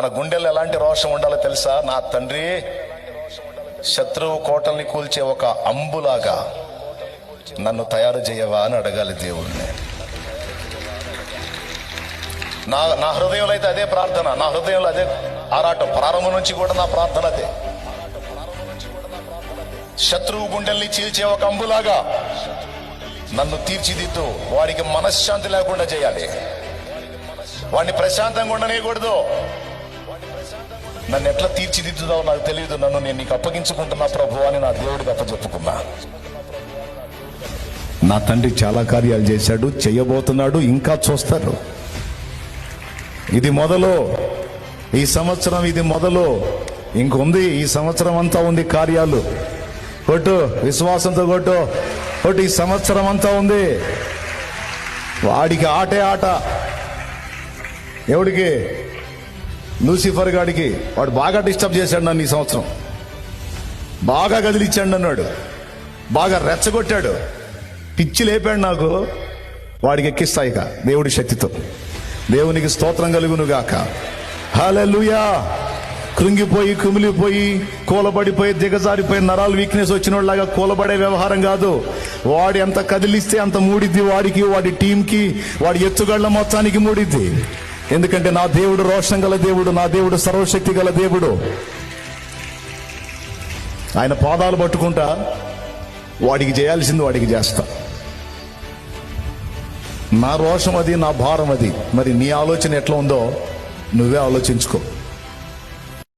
మన గుండెల్లో ఎలాంటి రోషం ఉండాలో తెలుసా? నా తండ్రి, శత్రువు కోటల్ని కూల్చే ఒక అంబులాగా నన్ను తయారు చేయవా అని అడగాలి దేవుడిని. నా హృదయంలో అయితే అదే ప్రార్థన, నా హృదయంలో అదే ఆరాటం. ప్రారంభం నుంచి కూడా నా ప్రార్థన అదే. శత్రువు గుండెల్ని చీల్చే ఒక అంబులాగా నన్ను తీర్చిదిద్దు. వాడికి మనశ్శాంతి లేకుండా చేయాలి, వాడిని ప్రశాంతంగా ఉండనేయకూడదు. నన్ను ఎట్లా తీర్చిదిద్దుదావు నాకు తెలియదు, నన్ను నేను నీకు అప్పగించుకుంటున్నా ప్రభు అని నా దేవుడికి అప్పచెప్పుకున్నా. నా తండ్రి చాలా కార్యాలు చేశాడు, చేయబోతున్నాడు, ఇంకా చూస్తారు. ఇది మొదలు, ఈ సంవత్సరం ఇది మొదలు. ఇంకొంది, ఈ సంవత్సరం అంతా ఉంది కార్యాలు. కొట్టు, విశ్వాసంతో కొట్టు, కొట్టు. ఈ సంవత్సరం అంతా ఉంది. వాడికి ఆటే ఆట. ఎవడికి? లూసిఫర్ గాడికి. వాడు బాగా డిస్టర్బ్ చేశాడు నన్ను ఈ సంవత్సరం, బాగా కదిలిచ్చాడు అన్నాడు, బాగా రెచ్చగొట్టాడు, పిచ్చి లేపాడు నాకు. వాడికి ఎక్కిస్తాయిక దేవుడి శక్తితో. దేవునికి స్తోత్రం కలుగును గాక. హల్లెలూయా. కృంగిపోయి, కుమిలిపోయి, కూలబడిపోయి, దిగజారిపోయి, నరాలు వీక్నెస్ వచ్చిన వాళ్ళగా కూలబడే వ్యవహారం కాదు. వాడు ఎంత కదిలిస్తే అంత మూడిద్ది వాడికి, వాడి టీంకి, వాడి ఎత్తుగళ్ల మొత్తానికి మూడిద్ది. ఎందుకంటే నా దేవుడు రోషం గల దేవుడు, నా దేవుడు సర్వశక్తి గల దేవుడు. ఆయన పాదాలు పట్టుకుంటా వాడికి చేయాల్సింది వాడికి చేస్తా. నా రోషం అది, నా భారం అది. మరి నీ ఆలోచన ఎట్లా ఉందో నువ్వే ఆలోచించుకో.